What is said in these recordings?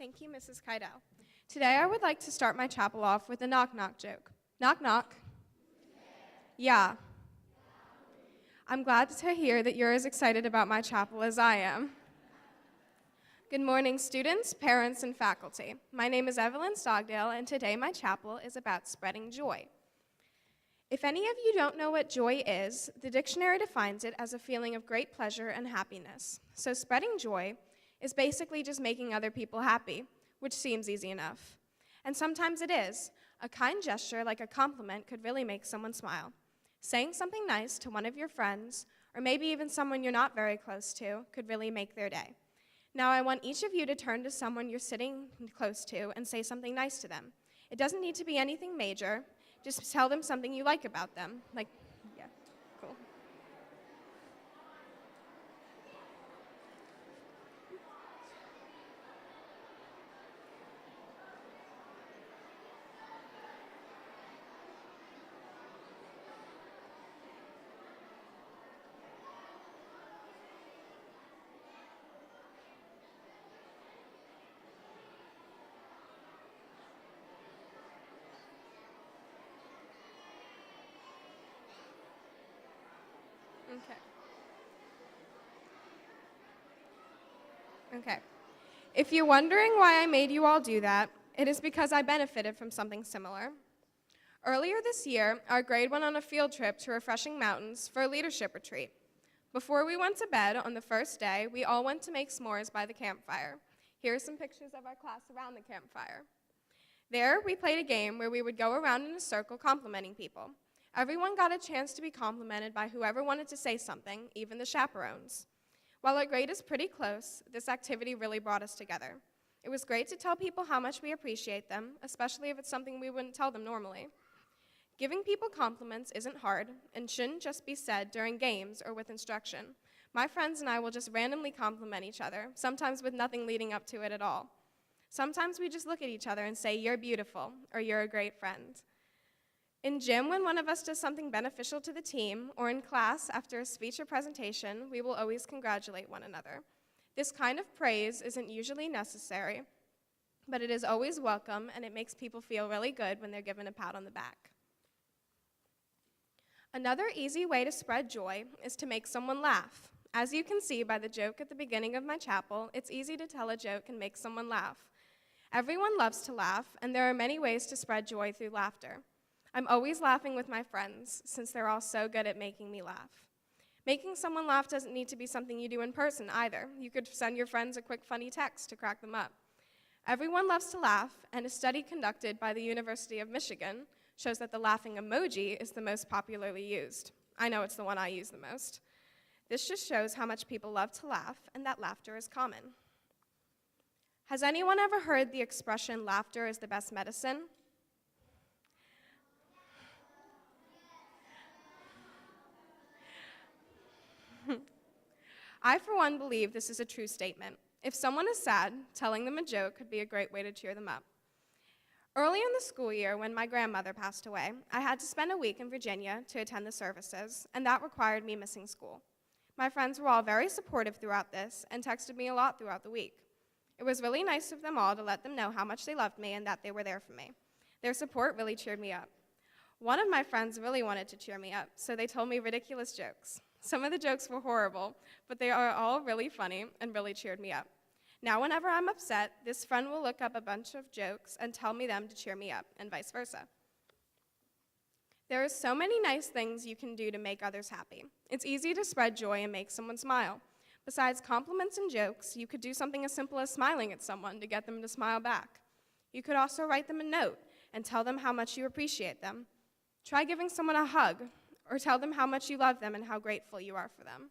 Thank you, Mrs. Kydell. Today I would like to start my chapel off with a knock-knock joke. Knock, knock. Yeah. I'm glad to hear that you're as excited about my chapel as I am. Good morning, students, parents, and faculty. My name is Evelyn Chapel, and today my chapel is about spreading joy. If any of you don't know what joy is, the dictionary defines it as a feeling of great pleasure and happiness. So spreading joy is basically just making other people happy, which seems easy enough. And sometimes it is. A kind gesture, like a compliment, could really make someone smile. Saying something nice to one of your friends, or maybe even someone you're not very close to, could really make their day. Now I want each of you to turn to someone you're sitting close to and say something nice to them. It doesn't need to be anything major. Just tell them something you like about them. Like, yeah, cool. Okay. If you're wondering why I made you all do that, it is because I benefited from something similar. Earlier this year, our grade went on a field trip to Refreshing Mountains for a leadership retreat. Before we went to bed on the first day, we all went to make s'mores by the campfire. Here are some pictures of our class around the campfire. There, we played a game where we would go around in a circle complimenting people. Everyone got a chance to be complimented by whoever wanted to say something, even the chaperones. While our grade is pretty close, this activity really brought us together. It was great to tell people how much we appreciate them, especially if it's something we wouldn't tell them normally. Giving people compliments isn't hard and shouldn't just be said during games or with instruction. My friends and I will just randomly compliment each other, sometimes with nothing leading up to it at all. Sometimes we just look at each other and say, "You're beautiful," or "You're a great friend." In gym, when one of us does something beneficial to the team, or in class after a speech or presentation, we will always congratulate one another. This kind of praise isn't usually necessary, but it is always welcome, and it makes people feel really good when they're given a pat on the back. Another easy way to spread joy is to make someone laugh. As you can see by the joke at the beginning of my chapel, it's easy to tell a joke and make someone laugh. Everyone loves to laugh, and there are many ways to spread joy through laughter. I'm always laughing with my friends, since they're all so good at making me laugh. Making someone laugh doesn't need to be something you do in person either. You could send your friends a quick funny text to crack them up. Everyone loves to laugh, and a study conducted by the University of Michigan shows that the laughing emoji is the most popularly used. I know it's the one I use the most. This just shows how much people love to laugh and that laughter is common. Has anyone ever heard the expression, "laughter is the best medicine"? I, for one, believe this is a true statement. If someone is sad, telling them a joke could be a great way to cheer them up. Early in the school year, when my grandmother passed away, I had to spend a week in Virginia to attend the services, and that required me missing school. My friends were all very supportive throughout this and texted me a lot throughout the week. It was really nice of them all to let them know how much they loved me and that they were there for me. Their support really cheered me up. One of my friends really wanted to cheer me up, so they told me ridiculous jokes. Some of the jokes were horrible, but they are all really funny and really cheered me up. Now whenever I'm upset, this friend will look up a bunch of jokes and tell me them to cheer me up, and vice versa. There are so many nice things you can do to make others happy. It's easy to spread joy and make someone smile. Besides compliments and jokes, you could do something as simple as smiling at someone to get them to smile back. You could also write them a note and tell them how much you appreciate them. Try giving someone a hug, or tell them how much you love them and how grateful you are for them.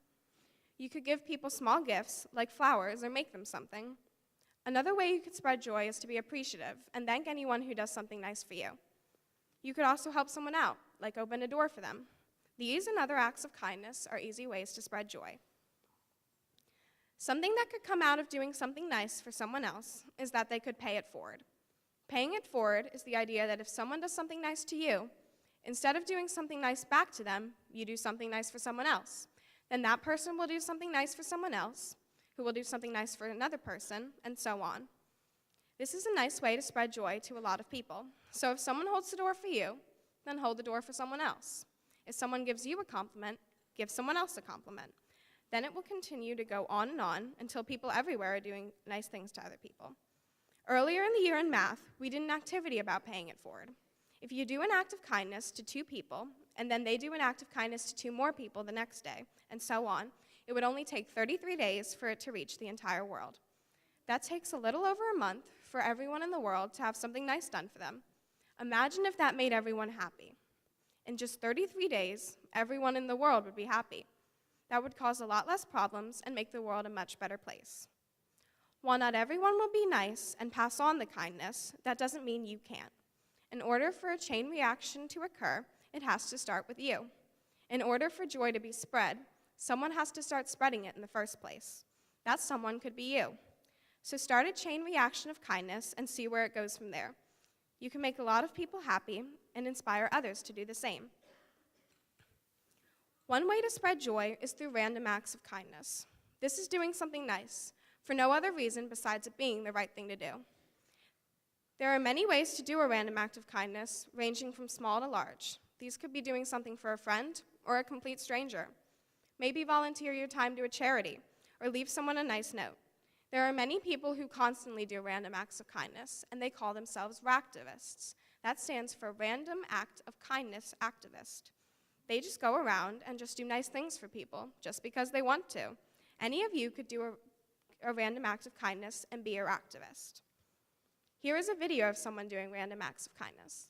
You could give people small gifts, like flowers, or make them something. Another way you could spread joy is to be appreciative and thank anyone who does something nice for you. You could also help someone out, like open a door for them. These and other acts of kindness are easy ways to spread joy. Something that could come out of doing something nice for someone else is that they could pay it forward. Paying it forward is the idea that if someone does something nice to you, instead of doing something nice back to them, you do something nice for someone else. Then that person will do something nice for someone else, who will do something nice for another person, and so on. This is a nice way to spread joy to a lot of people. So if someone holds the door for you, then hold the door for someone else. If someone gives you a compliment, give someone else a compliment. Then it will continue to go on and on until people everywhere are doing nice things to other people. Earlier in the year in math, we did an activity about paying it forward. If you do an act of kindness to 2 people, and then they do an act of kindness to 2 more people the next day, and so on, it would only take 33 days for it to reach the entire world. That takes a little over a month for everyone in the world to have something nice done for them. Imagine if that made everyone happy. In just 33 days, everyone in the world would be happy. That would cause a lot less problems and make the world a much better place. While not everyone will be nice and pass on the kindness, that doesn't mean you can't. In order for a chain reaction to occur, it has to start with you. In order for joy to be spread, someone has to start spreading it in the first place. That someone could be you. So start a chain reaction of kindness and see where it goes from there. You can make a lot of people happy and inspire others to do the same. One way to spread joy is through random acts of kindness. This is doing something nice, for no other reason besides it being the right thing to do. There are many ways to do a random act of kindness, ranging from small to large. These could be doing something for a friend or a complete stranger. Maybe volunteer your time to a charity or leave someone a nice note. There are many people who constantly do random acts of kindness, and they call themselves Ractivists. That stands for Random Act of Kindness Activist. They just go around and just do nice things for people, just because they want to. Any of you could do a random act of kindness and be a Ractivist. Here is a video of someone doing random acts of kindness.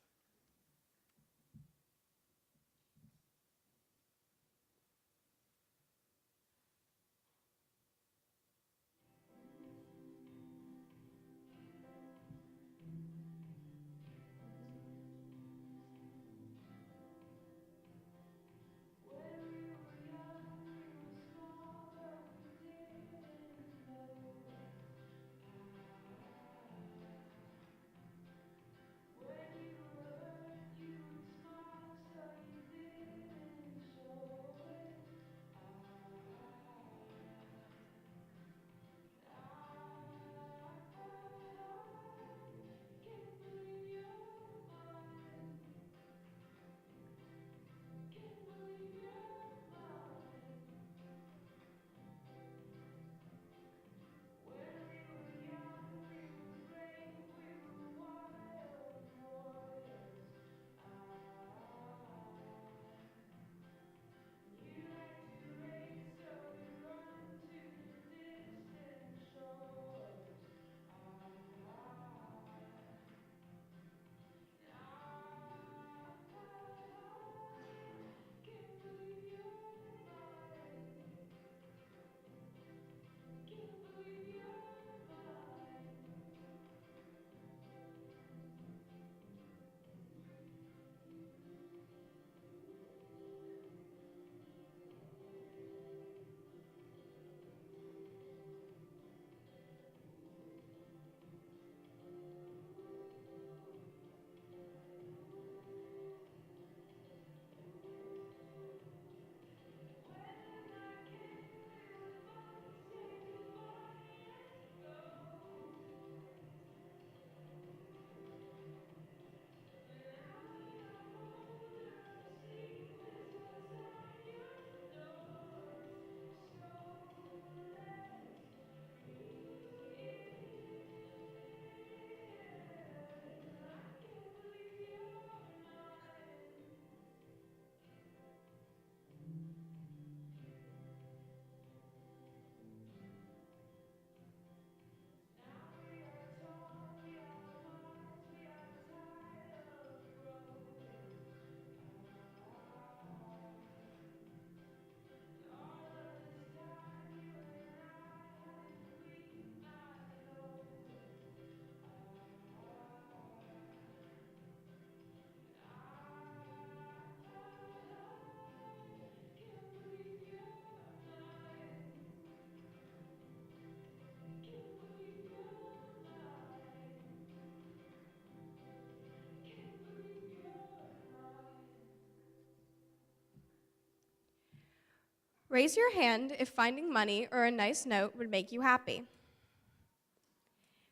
Raise your hand if finding money or a nice note would make you happy.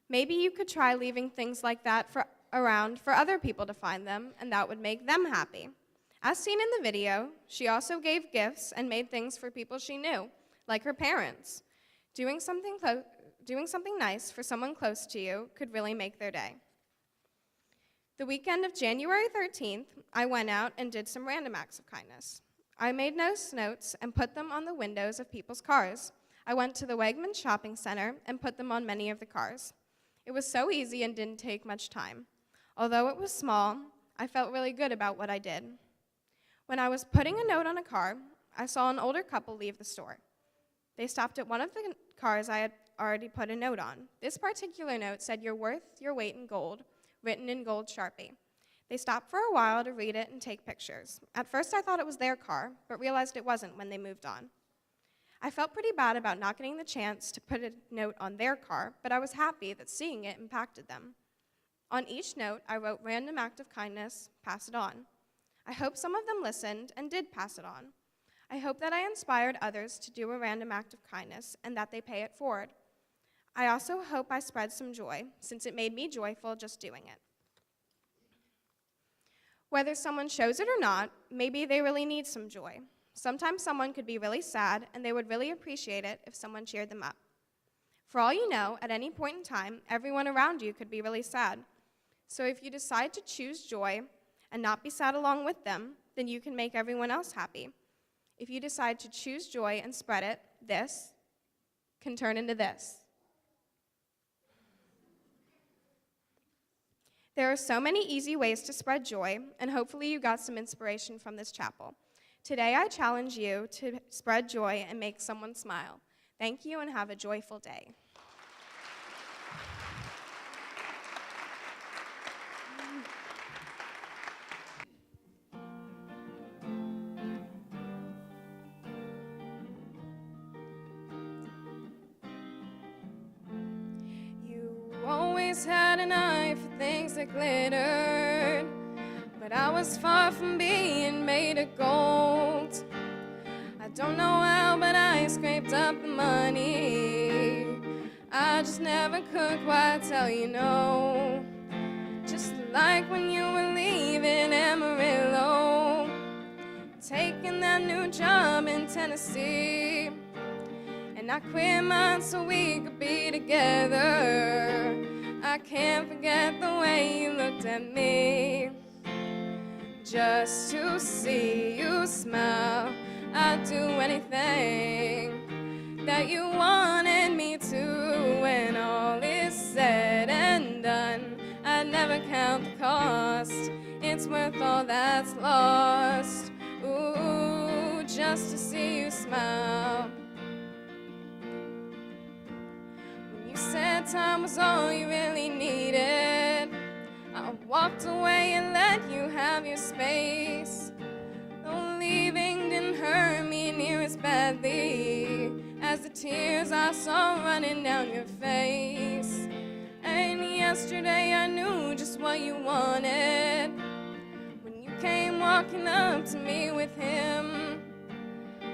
Maybe you could try leaving things like that around for other people to find them, and that would make them happy. As seen in the video, she also gave gifts and made things for people she knew, like her parents. Doing something nice for someone close to you could really make their day. The weekend of January 13th, I went out and did some random acts of kindness. I made notes and put them on the windows of people's cars. I went to the Wegmans shopping center and put them on many of the cars. It was so easy and didn't take much time. Although it was small, I felt really good about what I did. When I was putting a note on a car, I saw an older couple leave the store. They stopped at one of the cars I had already put a note on. This particular note said, "You're worth your weight in gold," written in gold Sharpie. They stopped for a while to read it and take pictures. At first I thought it was their car, but realized it wasn't when they moved on. I felt pretty bad about not getting the chance to put a note on their car, but I was happy that seeing it impacted them. On each note, I wrote "Random act of kindness, pass it on." I hope some of them listened and did pass it on. I hope that I inspired others to do a random act of kindness and that they pay it forward. I also hope I spread some joy, since it made me joyful just doing it. Whether someone shows it or not, maybe they really need some joy. Sometimes someone could be really sad, and they would really appreciate it if someone cheered them up. For all you know, at any point in time, everyone around you could be really sad. So if you decide to choose joy and not be sad along with them, then you can make everyone else happy. If you decide to choose joy and spread it, this can turn into this. There are so many easy ways to spread joy, and hopefully you got some inspiration from this chapel. Today, I challenge you to spread joy and make someone smile. Thank you, and have a joyful day. You always had an eye for things that glittered, but I was far from being made of gold. I don't know how, but I scraped up the money. I just never could quite tell you no. Just like when you were leaving Amarillo, taking that new job in Tennessee, and I quit mine so we could be together. I can't forget the way you looked at me. Just to see you smile, I'd do anything that you wanted me to. When all is said and done, I'd never count the cost. It's worth all that's lost. Ooh, just to see you smile. When you said time was all you really needed, I walked away and let you have your space. Though leaving didn't hurt me near as badly as the tears I saw running down your face. And yesterday I knew just what you wanted when you came walking up to me with him.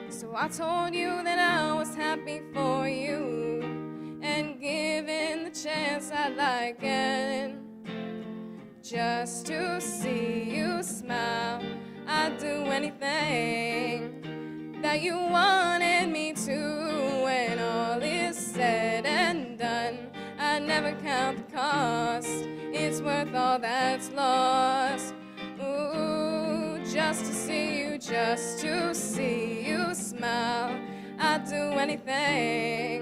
So I told you that I was happy for you, and given the chance I'd like it. Just to see you smile, I'd do anything that you wanted me to. When all is said and done, I never count the cost. It's worth all that's lost. Ooh, just to see you smile, I'd do anything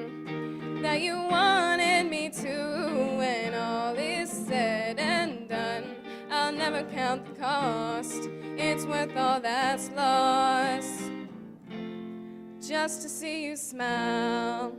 that you wanted me to. When all is said and done, I'll never count the cost. It's worth all that's lost. Just to see you smile.